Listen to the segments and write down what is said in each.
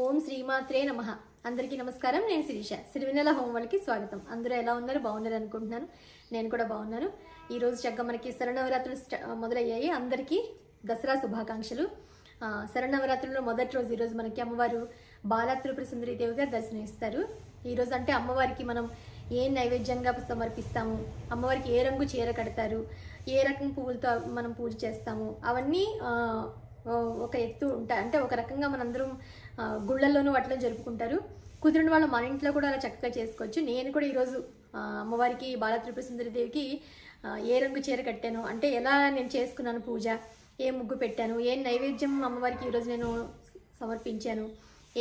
ఓం శ్రీమాత్రే నమః. అందరికీ నమస్కారం. నేను శిరీష. సిరివెన్నెల హోమ్ వాళ్ళకి స్వాగతం. అందరూ ఎలా ఉన్నారు? బాగున్నారు అనుకుంటున్నాను. నేను కూడా బాగున్నాను. ఈరోజు చక్కగా మనకి శరన్నవరాత్రులు మొదలయ్యాయి. అందరికీ దసరా శుభాకాంక్షలు. శరన్నవరాత్రుల్లో మొదటి రోజు ఈరోజు మనకి అమ్మవారు బాలా త్రిపుర సుందరి దేవిగా దర్శనమిస్తారు. ఈరోజు అంటే అమ్మవారికి మనం ఏ నైవేద్యంగా సమర్పిస్తాము, అమ్మవారికి ఏ రంగు చీర కడతారు, ఏ రకం పువ్వులతో మనం పూజ చేస్తాము, అవన్నీ ఒక ఎత్తు ఉంటాయి. అంటే ఒక రకంగా మనందరం గుళ్ళల్లోనూ వాటిలో జరుపుకుంటారు. కుదిరిన వాళ్ళు మన ఇంట్లో కూడా అలా చక్కగా చేసుకోవచ్చు. నేను కూడా ఈరోజు అమ్మవారికి బాలా త్రిపుర సుందరి దేవికి ఏ రంగు చీర కట్టాను, అంటే ఎలా నేను చేసుకున్నాను పూజ, ఏ ముగ్గు పెట్టాను, ఏ నైవేద్యం అమ్మవారికి ఈరోజు నేను సమర్పించాను,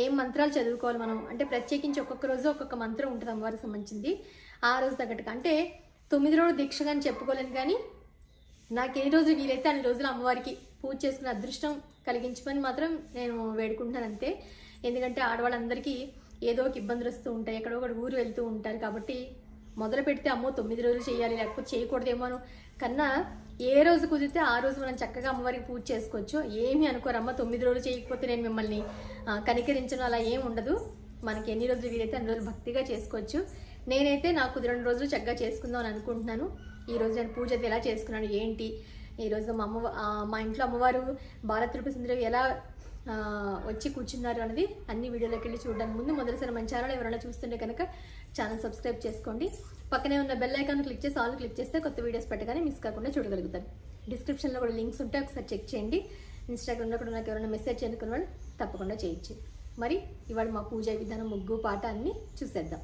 ఏం మంత్రాలు చదువుకోవాలి మనం, అంటే ప్రత్యేకించి ఒక్కొక్క రోజు ఒక్కొక్క మంత్రం ఉంటుంది అమ్మవారికి సంబంధించింది. ఆ రోజు తగ్గట్టుగా అంటే 9 రోజులు దీక్షగా అని చెప్పుకోలేను, కానీ నాకు ఎన్ని రోజులు వీలైతే అన్ని రోజులు అమ్మవారికి పూజ చేసుకునే అదృష్టం కలిగించమని మాత్రం నేను వేడుకుంటున్నాను అంతే. ఎందుకంటే ఆడవాళ్ళందరికీ ఏదో ఒక ఇబ్బందులు వస్తూ ఉంటాయి, ఎక్కడో ఒకటి ఊరు వెళ్తూ ఉంటారు. కాబట్టి మొదలు పెడితే అమ్మో 9 రోజులు చేయాలి లేకపోతే చేయకూడదేమో కన్నా ఏ రోజు కుదిరితే ఆ రోజు మనం చక్కగా అమ్మవారికి పూజ చేసుకోవచ్చు. ఏమీ అనుకోరు, అమ్మ 9 రోజులు చేయకపోతే నేను మిమ్మల్ని కనికరించడం అలా ఏం ఉండదు. మనకి ఎన్ని రోజులు వీలైతే అన్ని రోజులు భక్తిగా చేసుకోవచ్చు. నేనైతే నాకు కుదిరిన రోజులు చక్కగా చేసుకుందాం అని అనుకుంటున్నాను. ఈరోజు నేను పూజ ఎలా చేసుకున్నాను ఏంటి, ఈరోజు మా ఇంట్లో అమ్మవారు బాలా త్రిపుర సుందరి ఎలా వచ్చి కూర్చున్నారు అనేది అన్ని వీడియోలోకి వెళ్ళి చూడడానికి ముందు మొదటిసారి మన ఛానల్ ఎవరైనా చూస్తుంటే కనుక ఛానల్ సబ్స్క్రైబ్ చేసుకోండి. పక్కనే ఉన్న బెల్ ఐకాన్ క్లిక్ చేసి ఆల్ క్లిక్ చేస్తే కొత్త వీడియోస్ పెట్టగానే మిస్ కాకుండా చూడగలుగుతారు. డిస్క్రిప్షన్లో కూడా లింక్స్ ఉంటాయి, ఒకసారి చెక్ చేయండి. ఇన్స్టాగ్రామ్లో కూడా నాకు ఎవరైనా మెసేజ్ చేయనుకున్న వాళ్ళు తప్పకుండా చేయొచ్చు. మరి ఇవాళ మా పూజ విధానం, ముగ్గు, పాట అన్నీ చూసేద్దాం.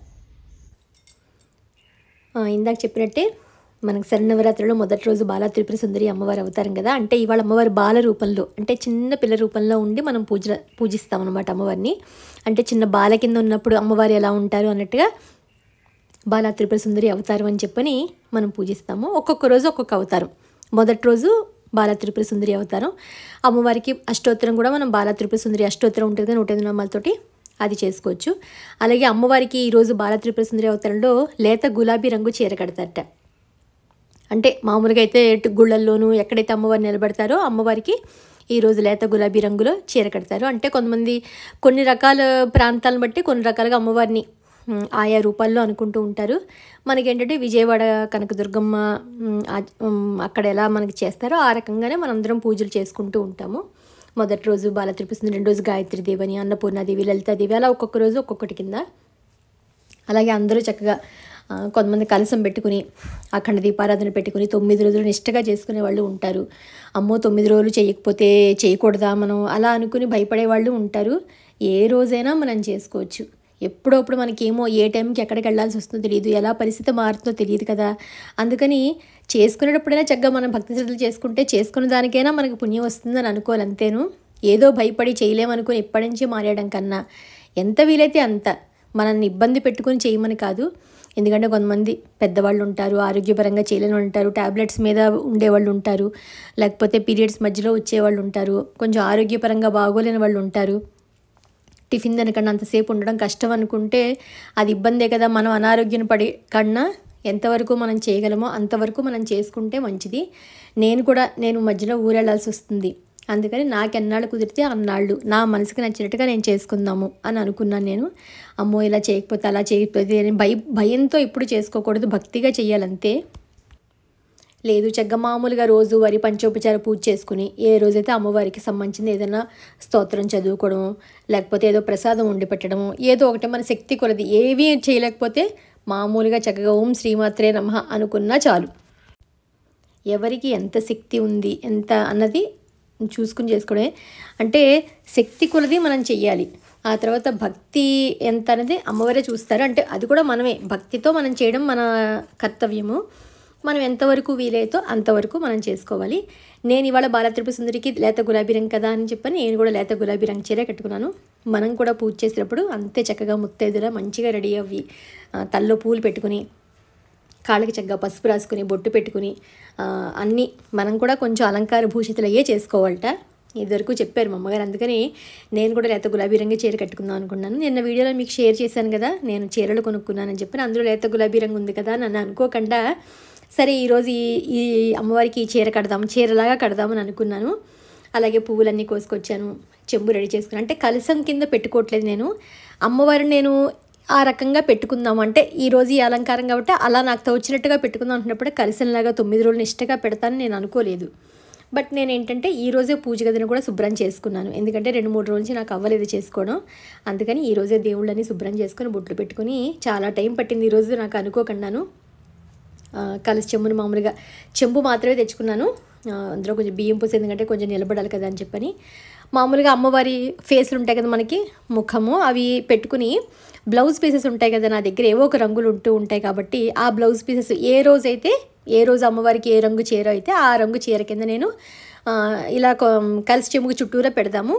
ఇందాక చెప్పినట్టే మనకు శరన్నవరాత్రిలో మొదటి రోజు బాలా త్రిపుర సుందరి అమ్మవారు అవతారం కదా. అంటే ఇవాళ అమ్మవారి బాల రూపంలో, అంటే చిన్న పిల్ల రూపంలో ఉండి మనం పూజిస్తాం అనమాట అమ్మవారిని. అంటే చిన్న బాల కింద ఉన్నప్పుడు అమ్మవారు ఎలా ఉంటారు అన్నట్టుగా బాలా త్రిపుర సుందరి అవతారం అని చెప్పని మనం పూజిస్తాము. ఒక్కొక్క రోజు ఒక్కొక్క అవతారం. మొదటి రోజు బాలా త్రిపుర సుందరి అవతారం. అమ్మవారికి అష్టోత్తరం కూడా మనం బాలా త్రిపుర సుందరి అష్టోత్తరం ఉంటుంది కదా 108 నామాలతోటి, అది చేసుకోవచ్చు. అలాగే అమ్మవారికి ఈరోజు బాలా త్రిపుర సుందరి అవతారంలో లేత గులాబీ రంగు చీర కడతారట. అంటే మామూలుగా అయితే గుళ్ళల్లోనూ ఎక్కడైతే అమ్మవారు నిలబడతారో అమ్మవారికి ఈరోజు లేత గులాబీ రంగులో చీర కడతారు. అంటే కొంతమంది కొన్ని రకాల ప్రాంతాలను బట్టి కొన్ని రకాలుగా అమ్మవారిని ఆయా రూపాల్లో అనుకుంటూ ఉంటారు. మనకేంటంటే విజయవాడ కనకదుర్గమ్మ అక్కడ ఎలా మనకి చేస్తారో ఆ రకంగానే మనందరం పూజలు చేసుకుంటూ ఉంటాము. మొదటి రోజు బాలా త్రిపుర సుందరి, 2 రోజు గాయత్రీదేవి అని, అన్నపూర్ణాదేవి, లలితాదేవి, అలా ఒక్కొక్క రోజు ఒక్కొక్కటి కింద. అలాగే అందరూ చక్కగా కొంతమంది కలసం పెట్టుకుని అఖండ దీపారాధన పెట్టుకుని 9 రోజులు నిష్టగా చేసుకునే వాళ్ళు ఉంటారు. అమ్మో 9 రోజులు చేయకపోతే చేయకూడదా మనం అలా అనుకుని భయపడే వాళ్ళు ఉంటారు. ఏ రోజైనా మనం చేసుకోవచ్చు. ఎప్పుడప్పుడు మనకేమో ఏ టైంకి ఎక్కడికి వెళ్ళాల్సి వస్తుందో తెలియదు, ఎలా పరిస్థితి మారుతుందో తెలియదు కదా. అందుకని చేసుకునేటప్పుడైనా చక్కగా మనం భక్తి శ్రద్ధలు చేసుకుంటే చేసుకున్న దానికైనా మనకు పుణ్యం వస్తుందని అనుకోవాలి అంతేను. ఏదో భయపడి చేయలేమనుకుని ఎప్పటి నుంచి మారేయడం కన్నా ఎంత వీలైతే అంత మనల్ని ఇబ్బంది పెట్టుకొని చేయమని కాదు. ఎందుకంటే కొంతమంది పెద్దవాళ్ళు ఉంటారు, ఆరోగ్యపరంగా చేయలేని వాళ్ళు ఉంటారు, ట్యాబ్లెట్స్ మీద ఉండేవాళ్ళు ఉంటారు, లేకపోతే పీరియడ్స్ మధ్యలో వచ్చేవాళ్ళు ఉంటారు, కొంచెం ఆరోగ్యపరంగా బాగోలేని వాళ్ళు ఉంటారు. టిఫిన్ తినకన్నా అంతసేపు ఉండడం కష్టం అనుకుంటే అది ఇబ్బందే కదా. మనం అనారోగ్యం పడే కన్నా ఎంతవరకు మనం చేయగలమో అంతవరకు మనం చేసుకుంటే మంచిది. నేను మధ్యలో ఊరెళ్ళాల్సి వస్తుంది, అందుకని నాకు ఎన్నాళ్ళు కుదిరితే అన్నాళ్ళు నా మనసుకి నచ్చినట్టుగా నేను చేసుకుందాము అని అనుకున్నాను. నేను అమ్మో ఇలా చేయకపోతే అలా చేయకపోతే భయంతో ఇప్పుడు చేసుకోకూడదు, భక్తిగా చేయాలంతే. లేదు చక్కగా మామూలుగా రోజు వారి పంచోపచార పూజ చేసుకుని ఏ రోజైతే అమ్మవారికి సంబంధించింది ఏదైనా స్తోత్రం చదువుకోవడము, లేకపోతే ఏదో ప్రసాదం వండి పెట్టడము, ఏదో ఒకటి మన శక్తి కొలది. ఏవీ చేయలేకపోతే మామూలుగా చక్కగా ఓం శ్రీమాత్రే నమః అనుకున్నా చాలు. ఎవరికి ఎంత శక్తి ఉంది ఎంత అన్నది చూసుకుని చేసుకోవడమే. అంటే శక్తి కొలది మనం చెయ్యాలి. ఆ తర్వాత భక్తి ఎంత అనేది అమ్మవారే చూస్తారు. అంటే అది కూడా మనమే భక్తితో మనం చేయడం మన కర్తవ్యము. మనం ఎంతవరకు వీలైతో అంతవరకు మనం చేసుకోవాలి. నేను ఇవాళ బాలా త్రిపుర సుందరికి లేత గులాబీ రంగు కదా అని చెప్పని నేను కూడా లేత గులాబీ రంగు చీర కట్టుకున్నాను. మనం కూడా పూజ చేసేటప్పుడు అంతే చక్కగా ముత్తైదులా మంచిగా రెడీ అవ్వి తల్లో పూలు పెట్టుకుని కాళ్ళకి చక్కగా పసుపు రాసుకుని బొట్టు పెట్టుకుని అన్నీ మనం కూడా కొంచెం అలంకార భూషితులయ్యే చేసుకోవాలట. ఇదివరకు చెప్పారు మా అమ్మగారు. అందుకని నేను కూడా లేత గులాబీ రంగు చీర కట్టుకుందాం అనుకున్నాను. నిన్న వీడియోలో మీకు షేర్ చేశాను కదా, నేను చీరలు కొనుక్కున్నానని చెప్పి. అందులో లేత గులాబీ రంగు ఉంది కదా నన్ను అనుకోకుండా సరే ఈరోజు ఈ అమ్మవారికి చీర కడదాము, చీరలాగా కడదామని అనుకున్నాను. అలాగే పువ్వులన్నీ కోసుకొచ్చాను, చెంబు రెడీ చేసుకున్నాను. అంటే కలసం కింద పెట్టుకోవట్లేదు నేను, అమ్మవారిని నేను ఆ రకంగా పెట్టుకుందాం అంటే ఈరోజు ఈ అలంకారం కాబట్టి అలా నాకు తోచినట్టుగా పెట్టుకుందాం అంటున్నప్పుడు కలసంలాగా 9 రోజులు నిష్టగా పెడతానని నేను అనుకోలేదు. బట్ నేను ఏంటంటే ఈరోజే పూజ గదిని కూడా శుభ్రం చేసుకున్నాను. ఎందుకంటే 2-3 రోజుల నుంచి నాకు అవ్వలేదు చేసుకోవడం. అందుకని ఈరోజే దేవుళ్ళని శుభ్రం చేసుకొని బొట్లు పెట్టుకుని చాలా టైం పట్టింది ఈరోజు నాకు అనుకోకుండాను. కలసి చెంబుని మామూలుగా చెంబు మాత్రమే తెచ్చుకున్నాను. అందులో కొంచెం బియ్యం పోసి, ఎందుకంటే కొంచెం నిలబడాలి కదా అని చెప్పని. మామూలుగా అమ్మవారి ఫేస్లు ఉంటాయి కదా మనకి, ముఖము, అవి పెట్టుకుని బ్లౌజ్ పీసెస్ ఉంటాయి కదా నా దగ్గర, ఏవో ఒక రంగులు ఉంటూ ఉంటాయి కాబట్టి ఆ బ్లౌజ్ పీసెస్ ఏ రోజు అమ్మవారికి ఏ రంగు చీర అయితే ఆ రంగు చీర కింద నేను ఇలా కలిసి చెంబుకి చుట్టూరా పెడదాము,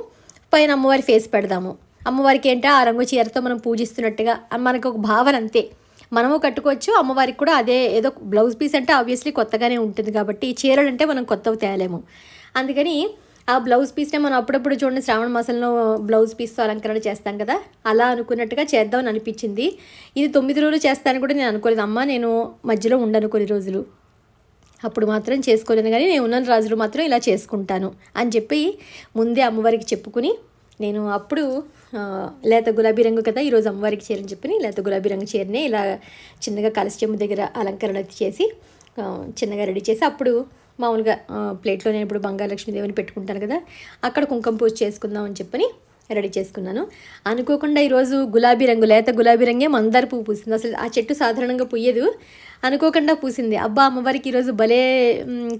పైన అమ్మవారి ఫేస్ పెడదాము. అమ్మవారికి ఏంటో ఆ రంగు చీరతో మనం పూజిస్తున్నట్టుగా మనకు ఒక భావన, అంతే. మనము కట్టుకోవచ్చు, అమ్మవారికి కూడా అదే. ఏదో బ్లౌజ్ పీస్ అంటే ఆబ్వియస్లీ కొత్తగానే ఉంటుంది కాబట్టి చీరలు అంటే మనం కొత్తవి తేలేము. అందుకని ఆ బ్లౌజ్ పీస్నే మనం అప్పుడప్పుడు చూడండి శ్రావణ మాసంలో బ్లౌజ్ పీస్తో అలంకరణ చేస్తాం కదా, అలా అనుకున్నట్టుగా చేద్దామని అనిపించింది. ఇది 9 రోజులు చేస్తానని కూడా నేను అనుకోలేదు. అమ్మ నేను మధ్యలో ఉండను కొన్ని రోజులు, అప్పుడు మాత్రం చేసుకోలేను, కానీ నేను ఉన్న రోజులు మాత్రం ఇలా చేసుకుంటాను అని చెప్పి ముందే అమ్మవారికి చెప్పుకుని, నేను అప్పుడు లేత గులాబీ రంగు కదా ఈరోజు అమ్మవారికి చీరని చెప్పి లేత గులాబీ రంగు చీరనే ఇలా చిన్నగా కలసి చెంబు దగ్గర అలంకరణ చేసి చిన్నగా రెడీ చేసి, అప్పుడు మామూలుగా ప్లేట్లో నేను ఇప్పుడు బంగాళలక్ష్మీదేవిని పెట్టుకుంటాను కదా, అక్కడ కుంకుమ పూజ చేసుకుందాం అని చెప్పని రెడీ చేసుకున్నాను. అనుకోకుండా ఈరోజు గులాబీ రంగు, లేత గులాబీ రంగే మందార పువ్వు పూసింది. అసలు ఆ చెట్టు సాధారణంగా పూయదు, అనుకోకుండా పూసింది. అబ్బా అమ్మవారికి ఈరోజు భలే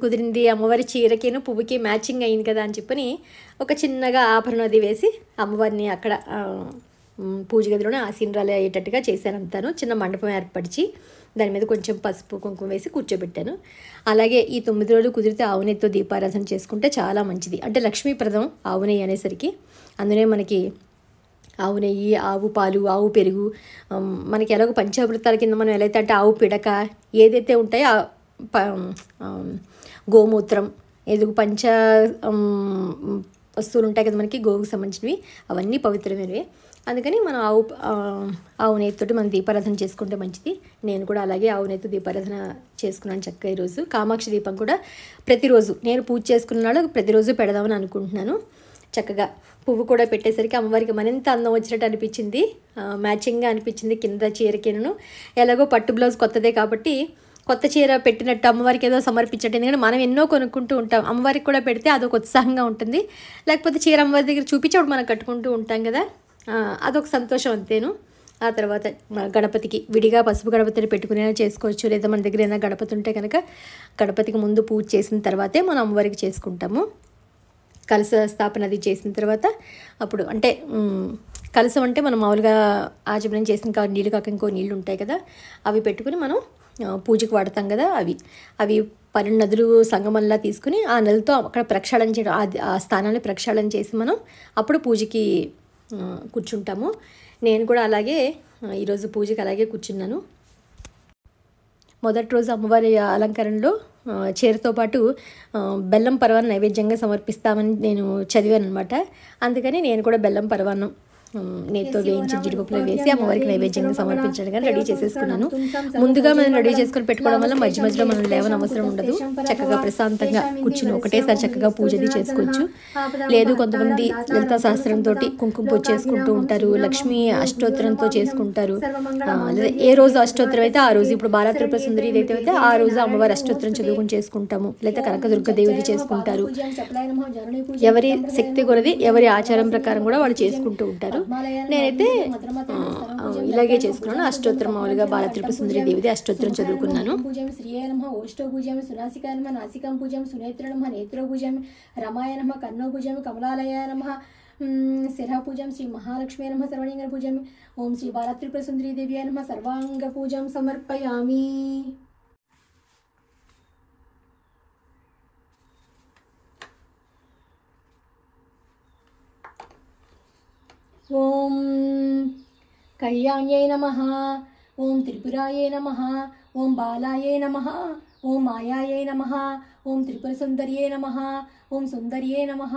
కుదిరింది, అమ్మవారి చీరకేను పువ్వుకి మ్యాచింగ్ అయింది కదా అని చెప్పని ఒక చిన్నగా ఆభరణం అది వేసి అమ్మవారిని అక్కడ పూజ గదిలోనే ఆసీనరాలు అయ్యేటట్టుగా చేశాను. అంతాను చిన్న మండపం ఏర్పరిచి దాని మీద కొంచెం పసుపు కుంకుమ వేసి కూర్చోబెట్టాను. అలాగే ఈ 9 రోజులు కుదిరితే ఆవు నెయ్యితో దీపారాధన చేసుకుంటే చాలా మంచిది. అంటే లక్ష్మీప్రదం ఆవు నెయ్యి అనేసరికి, అందులో మనకి ఆవు నెయ్యి, ఆవు పాలు, ఆవు పెరుగు, మనకి ఎలాగో పంచామృతాల కింద మనం ఎలా అయితే అంటే ఆవు పిడక ఏదైతే ఉంటాయో గోమూత్రం, పంచ వస్తువులు ఉంటాయి కదా మనకి గోవుకు సంబంధించినవి, అవన్నీ పవిత్రమైనవి. అందుకని మనం ఆవు నెయ్యితోటి మనం దీపారాధన చేసుకుంటే మంచిది. నేను కూడా అలాగే ఆవు నెయ్యితో దీపారాధన చేసుకున్నాను చక్కగా. ఈరోజు కామాక్షి దీపం కూడా ప్రతిరోజు నేను పూజ చేసుకున్నాడు ప్రతిరోజు పెడదామని అనుకుంటున్నాను. చక్కగా పువ్వు కూడా పెట్టేసరికి అమ్మవారికి మరింత అందం వచ్చినట్టు అనిపించింది, మ్యాచింగ్గా అనిపించింది. కింద చీరకిను ఎలాగో పట్టు బ్లౌజ్ కొత్తదే కాబట్టి కొత్త చీర పెట్టినట్టు అమ్మవారికి ఏదో సమర్పించట్టు. ఎందుకంటే మనం ఎన్నో కొనుక్కుంటూ ఉంటాం, అమ్మవారికి కూడా పెడితే అదొక ఉత్సాహంగా ఉంటుంది. లేకపోతే చీర అమ్మవారి దగ్గర చూపించేప్పుడు మనం కట్టుకుంటూ ఉంటాం కదా, అదొక సంతోషం అంతేను. ఆ తర్వాత గణపతికి విడిగా పసుపు గణపతిని పెట్టుకునేలా చేసుకోవచ్చు, లేదా మన దగ్గర ఏదైనా గణపతి ఉంటే కనుక గణపతికి ముందు పూజ చేసిన తర్వాతే మనం అమ్మవారికి చేసుకుంటాము. కలశ స్థాపన అది చేసిన తర్వాత అప్పుడు అంటే కలశం అంటే మనం మామూలుగా ఆచమనం చేసిన నీళ్ళు కాక ఇంకో నీళ్ళు ఉంటాయి కదా, అవి పెట్టుకుని మనం పూజకు వాడతాం కదా, అవి 12 నదులు సంగమంలా తీసుకుని ఆ నదితో అక్కడ ప్రక్షాళన చేయడం, ఆ స్థానాన్ని ప్రక్షాళన చేసి మనం అప్పుడు పూజకి కూర్చుంటాము. నేను కూడా అలాగే ఈరోజు పూజకి అలాగే కూర్చున్నాను. మొదటి రోజు అమ్మవారి అలంకరణలో చీరతో పాటు బెల్లం పరవాన్ని నైవేద్యంగా సమర్పిస్తామని నేను చదివాను అనమాట. అందుకని నేను కూడా బెల్లం పరవాన్నం నెయ్యితో వేయించి జీడిపప్పులో వేసి అమ్మవారికి నైవేద్యంగా సమర్పించడం కానీ రెడీ చేసేసుకున్నాను. ముందుగా మనం రెడీ చేసుకుని పెట్టుకోవడం వల్ల మధ్య మధ్యలో మనం లేవని అవసరం ఉండదు, చక్కగా ప్రశాంతంగా కూర్చుని ఒకటేసారి చక్కగా పూజది చేసుకోవచ్చు. లేదు కొంతమంది లలితా సహస్రంతో కుంకుమ పూజ చేసుకుంటూ ఉంటారు, లక్ష్మీ అష్టోత్తరంతో చేసుకుంటారు. లేదా ఏ రోజు అష్టోత్తరం అయితే ఆ రోజు, ఇప్పుడు బాలా త్రిపుర సుందరి ఏదైతే అయితే ఆ రోజు అమ్మవారి అష్టోత్తరం చదువుకుని చేసుకుంటాము, లేదా కనకదుర్గదేవిది చేసుకుంటారు. ఎవరి శక్తి కొలది ఎవరి ఆచారం ప్రకారం కూడా వాళ్ళు చేసుకుంటూ ఉంటారు. నేనైతే ఇలాగే చేసుకున్నాను. అష్టోత్తరం మామూలుగా బాల త్రిపుర సుందరి దేవిది అష్టోత్తరం చదువుకున్నాను. శిరా పూజం శ్రీ మహాలక్ష్మీ నమః సర్వలింగ పూజం ఓం శ్రీ బాల త్రిపుర సుందరి దేవి నమః సర్వాంగ పూజం సమర్పయామి. ఓం కళ్యాణ్యై నమః, ఓం త్రిపురాయై నమః, ఓం బాలాయై నమః, ఓం మాయాయై నమః, ఓం త్రిపుర సుందర్యై నమః, ఓం సుందర్యై నమః,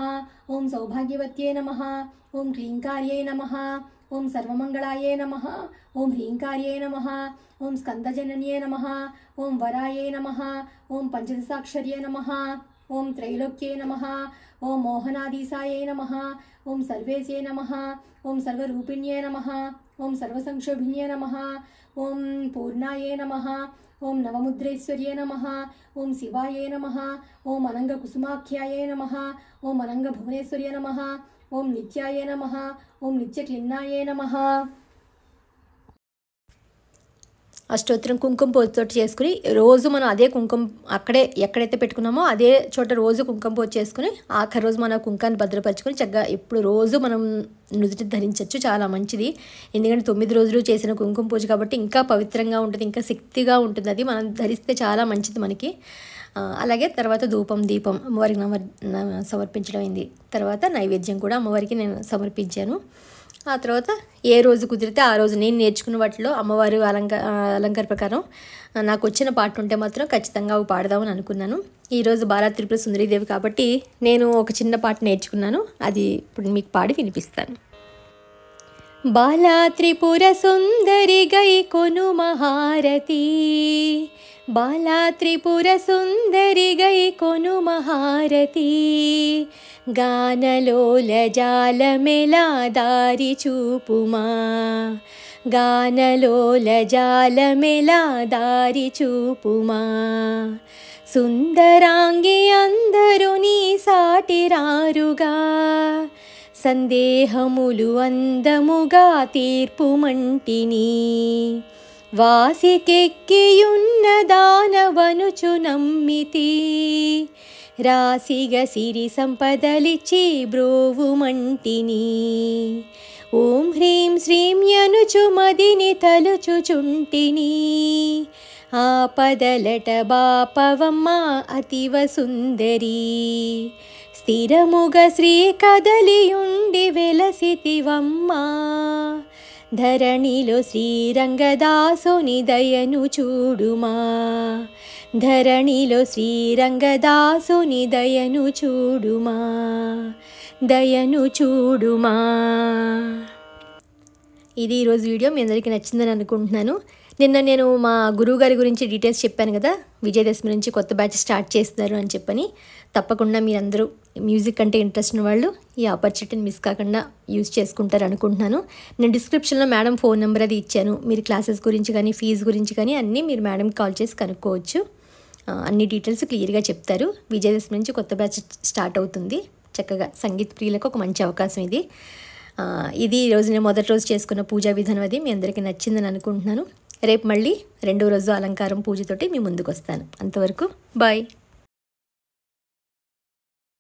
ఓం సౌభాగ్యవత్యై నమః, ఓం క్లీంకార్యై నమః, ఓం సర్వమంగళాయై నమః, ఓం హ్రీంకార్యై నమః, ఓం స్కందజనన్యై నమః, ఓం వరాయై నమః, ఓం పంచదశాక్షర్యై నమః, ఓం త్రైలోక్యే నమః, ఓం మోహనాధీసాయే నమః, ఓం సర్వేశే నమః, ఓం సర్వరూపిణ్యే నమః, ఓం సర్వసంక్షోభిణ్యే నమః, ఓం పూర్ణాయే నమః, ఓం నవముద్రేశ్వర్యే నమః, ఓం శివాయే నమః, ఓం అనంగ కుసుమాఖ్యాయే నమః, ఓం అనంగ భువనేశ్వర్యే నమః, ఓం నిత్యాయే నమః, ఓం నిత్యక్లిన్నాయే నమః. అష్టోత్తరం కుంకుమ పూజతో చేసుకుని రోజు మనం అదే కుంకుమ అక్కడే ఎక్కడైతే పెట్టుకున్నామో అదే చోట రోజు కుంకుమ పూజ చేసుకుని ఆఖరి రోజు మన కుంకాన్ని భద్రపరచుకొని చక్కగా ఇప్పుడు రోజు మనం నుదుటి ధరించవచ్చు. చాలా మంచిది. ఎందుకంటే 9 రోజులు చేసిన కుంకుమ పూజ కాబట్టి ఇంకా పవిత్రంగా ఉంటుంది, ఇంకా శక్తిగా ఉంటుంది. అది మనం ధరిస్తే చాలా మంచిది మనకి. అలాగే తర్వాత ధూపం దీపం అమ్మవారికి సమర్పించడం అయింది. తర్వాత నైవేద్యం కూడా అమ్మవారికి నేను సమర్పించాను. ఆ తర్వాత ఏ రోజు కుదిరితే ఆ రోజు నేను నేర్చుకున్న వాటిలో అమ్మవారు అలంకార ప్రకారం నాకు వచ్చిన పాట ఉంటే మాత్రం ఖచ్చితంగా అవి పాడదామని అనుకున్నాను. ఈరోజు బాలా త్రిపుర సుందరీదేవి కాబట్టి నేను ఒక చిన్న పాట నేర్చుకున్నాను. అది ఇప్పుడు మీకు పాడి వినిపిస్తాను. బాలా త్రిపుర సుందరి గై కొను మహారతి, బాలా త్రిపుర సుందరి గై కొను మహారతి, గానలోల జాలమెలా దారి చూపుమా, గానలోల జాలమెలా దారి చూపుమా, సుందరాంగి అందరూ నీ సాటిరారుగా, సందేహములు అందముగా తీర్పుమంటిని, వాసికెక్కియున్న దానవనుచు నమ్మితి, రాసిగ సిరి సంపదలిచ్చి బ్రోవుమంటిని, ఓం హ్రీం శ్రీం యనుచు మదిని తలుచుచుంటిని, ఆపదలట బాపవమ్మ అతివ సుందరి, స్థిరముగ శ్రీ కదలియుండి వెలసితివమ్మా, ధరణిలో శ్రీరంగదాసుని దయను చూడుమా, ధరణిలో శ్రీరంగదాసుని దయను చూడుమా, దయను చూడుమా. ఇది ఈరోజు వీడియో మీ అందరికీ నచ్చిందని అనుకుంటున్నాను. నిన్న నేను మా గురువుగారి గురించి డీటెయిల్స్ చెప్పాను కదా, విజయదశమి నుంచి కొత్త బ్యాచ్ స్టార్ట్ చేస్తున్నారు అని చెప్పని. తప్పకుండా మీరందరూ మ్యూజిక్ అంటే ఇంట్రెస్ట్ ఉన్న వాళ్ళు ఈ ఆపర్చునిటీని మిస్ కాకుండా యూజ్ చేసుకుంటారు అనుకుంటున్నాను. నేను డిస్క్రిప్షన్లో మేడం ఫోన్ నెంబర్ అది ఇచ్చాను. మీరు క్లాసెస్ గురించి కానీ ఫీజు గురించి కానీ అన్నీ మీరు మేడంకి కాల్ చేసి కనుక్కోవచ్చు. అన్ని డీటెయిల్స్ క్లియర్గా చెప్తారు. విజయదశమి నుంచి కొత్త బ్యాచ్ స్టార్ట్ అవుతుంది. చక్కగా సంగీత ప్రియులకు ఒక మంచి అవకాశం ఇది. ఇది ఈరోజు నేను మొదటి రోజు చేసుకున్న పూజా విధానం అది మీ అందరికీ నచ్చిందని అనుకుంటున్నాను. రేపు మళ్ళీ రెండో రోజు అలంకారం పూజతోటి మీ ముందుకు వస్తాను. అంతవరకు బాయ్.